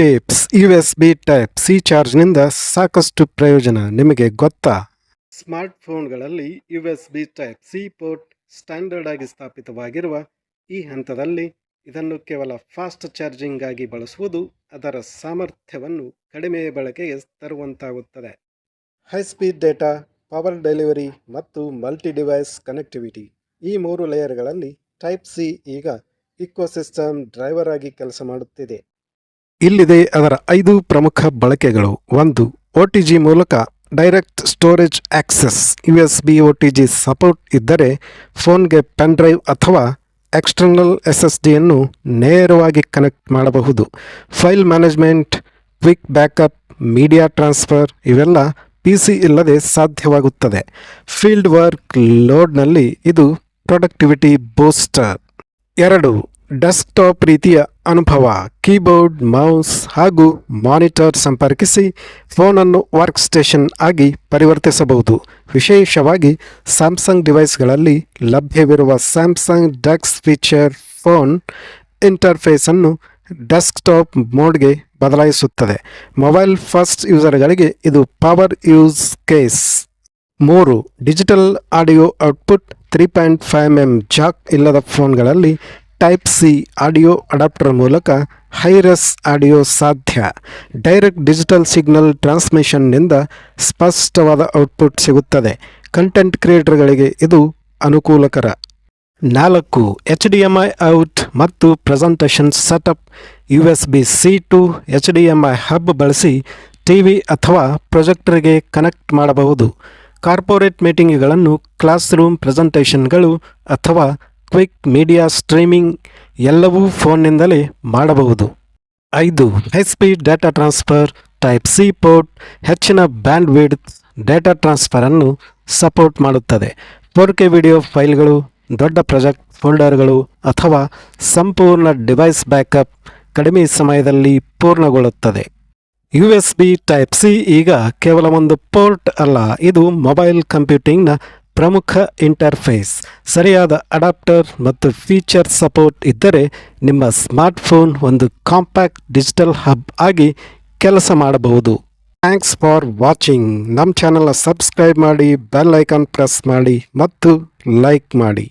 Tips. USB type C ಚಾರ್ಜ್ನಿಂದ ಸಾಕಷ್ಟು ಪ್ರಯೋಜನ ನಿಮಗೆ ಗೊತ್ತಾ? ಸ್ಮಾರ್ಟ್ಫೋನ್ಗಳಲ್ಲಿ USB type C port standard ಆಗಿ ಸ್ಥಾಪಿತವಾಗಿರುವ ಈ ಹಂತದಲ್ಲಿ ಇದನ್ನು ಕೇವಲ ಫಾಸ್ಟ್ ಚಾರ್ಜಿಂಗ್ ಆಗಿ ಬಳಸುವುದು ಅದರ ಸಾಮರ್ಥ್ಯವನ್ನು ಕಡಿಮೆ ಬಳಕೆಗೆ ತರುವಂತಾಗುತ್ತದೆ. High speed data, power delivery ಮತ್ತು ಮಲ್ಟಿ ಡಿವೈಸ್ ಕನೆಕ್ಟಿವಿಟಿ, ಈ 3 ಲೇಯರ್ಗಳಲ್ಲಿ ಟೈಪ್ ಸಿ ಈಗ ಇಕೋಸಿಸ್ಟಮ್ ಡ್ರೈವರ್ ಆಗಿ ಕೆಲಸ ಮಾಡುತ್ತಿದೆ. ಇಲ್ಲಿದೆ ಅದರ 5 ಪ್ರಮುಖ ಬಳಕೆಗಳು. 1. OTG ಮೂಲಕ direct storage access. USB OTG support ಇದ್ದರೆ ಫೋನ್ಗೆ ಪೆನ್ ಡ್ರೈವ್ ಅಥವಾ ಎಕ್ಸ್ಟರ್ನಲ್ SSDಯನ್ನು ನೇರವಾಗಿ ಕನೆಕ್ಟ್ ಮಾಡಬಹುದು. File management, quick backup, media transfer ಇವೆಲ್ಲ PC ಇಲ್ಲದೆ ಸಾಧ್ಯವಾಗುತ್ತದೆ. ಫೀಲ್ಡ್ ವರ್ಕ್ ಲೋಡ್ನಲ್ಲಿ ಇದು ಪ್ರೊಡಕ್ಟಿವಿಟಿ ಬೂಸ್ಟರ್. 2. ಡೆಸ್ಕ್ಟಾಪ್ ರೀತಿಯ ಅನುಭವ. ಕೀಬೋರ್ಡ್, ಮೌಸ್ ಹಾಗೂ ಮಾನಿಟರ್ ಸಂಪರ್ಕಿಸಿ ಫೋನನ್ನು ವರ್ಕ್ ಸ್ಟೇಷನ್ ಆಗಿ ಪರಿವರ್ತಿಸಬಹುದು. ವಿಶೇಷವಾಗಿ ಸ್ಯಾಮ್ಸಂಗ್ ಡಿವೈಸ್ಗಳಲ್ಲಿ ಲಭ್ಯವಿರುವ ಸ್ಯಾಮ್ಸಂಗ್ ಡೆಕ್ಸ್ ಫೀಚರ್ ಫೋನ್ ಇಂಟರ್ಫೇಸನ್ನು ಡೆಸ್ಕ್ಟಾಪ್ ಮೋಡ್ಗೆ ಬದಲಾಯಿಸುತ್ತದೆ. ಮೊಬೈಲ್ ಫಸ್ಟ್ ಯೂಸರ್ಗಳಿಗೆ ಇದು power use case. 3. Digital audio output. 3.5mm jack ಇಲ್ಲದ ಫೋನ್ಗಳಲ್ಲಿ ಟೈಪ್ ಸಿ ಆಡಿಯೋ ಅಡಾಪ್ಟರ್ ಮೂಲಕ ಹೈರೆಸ್ ಆಡಿಯೋ ಸಾಧ್ಯ. ಡೈರೆಕ್ಟ್ ಡಿಜಿಟಲ್ ಸಿಗ್ನಲ್ ಟ್ರಾನ್ಸ್ಮಿಷನ್ನಿಂದ ಸ್ಪಷ್ಟವಾದ ಔಟ್ಪುಟ್ ಸಿಗುತ್ತದೆ. ಕಂಟೆಂಟ್ ಕ್ರಿಯೇಟರ್ಗಳಿಗೆ ಇದು ಅನುಕೂಲಕರ. 4. HDMI ಔಟ್ ಮತ್ತು presentation setup. USB-C to HDMI hub ಬಳಸಿ ಟಿವಿ ಅಥವಾ ಪ್ರೊಜೆಕ್ಟರ್ಗೆ ಕನೆಕ್ಟ್ ಮಾಡಬಹುದು. ಕಾರ್ಪೊರೇಟ್ ಮೀಟಿಂಗ್ಗಳನ್ನು, ಕ್ಲಾಸ್ ರೂಮ್ ಪ್ರೆಸೆಂಟೇಷನ್ಗಳು ಅಥವಾ ಕ್ವಿಕ್ ಮೀಡಿಯಾ ಸ್ಟ್ರೀಮಿಂಗ್ ಎಲ್ಲವೂ ಫೋನ್ನಿಂದಲೇ ಮಾಡಬಹುದು. 5. High speed data transfer. Type C port ಹೆಚ್ಚಿನ ಬ್ಯಾಂಡ್ ವಿಡ್ತ್ ಡೇಟಾ ಟ್ರಾನ್ಸ್ಫರನ್ನು ಸಪೋರ್ಟ್ ಮಾಡುತ್ತದೆ. 4K ವಿಡಿಯೋ ಫೈಲ್ಗಳು, ದೊಡ್ಡ ಪ್ರಾಜೆಕ್ಟ್ ಫೋಲ್ಡರ್ಗಳು ಅಥವಾ ಸಂಪೂರ್ಣ ಡಿವೈಸ್ ಬ್ಯಾಕಪ್ ಕಡಿಮೆ ಸಮಯದಲ್ಲಿ ಪೂರ್ಣಗೊಳ್ಳುತ್ತದೆ. USB ಟೈಪ್ ಸಿ ಈಗ ಕೇವಲ ಒಂದು ಪೋರ್ಟ್ ಅಲ್ಲ, ಇದು ಮೊಬೈಲ್ ಕಂಪ್ಯೂಟಿಂಗ್ನ ಪ್ರಮುಖ ಇಂಟರ್ಫೇಸ್. ಸರಿಯಾದ ಅಡಾಪ್ಟರ್ ಮತ್ತು ಫೀಚರ್ ಸಪೋರ್ಟ್ ಇದ್ದರೆ ನಿಮ್ಮ ಸ್ಮಾರ್ಟ್ಫೋನ್ ಒಂದು ಕಾಂಪ್ಯಾಕ್ಟ್ ಡಿಜಿಟಲ್ ಹಬ್ ಆಗಿ ಕೆಲಸ ಮಾಡಬಹುದು. Thanks for watching. ನಮ್ಮ ಚಾನಲ್ನ ಸಬ್ಸ್ಕ್ರೈಬ್ ಮಾಡಿ, ಬೆಲ್ ಐಕಾನ್ ಪ್ರೆಸ್ ಮಾಡಿ ಮತ್ತು ಲೈಕ್ ಮಾಡಿ.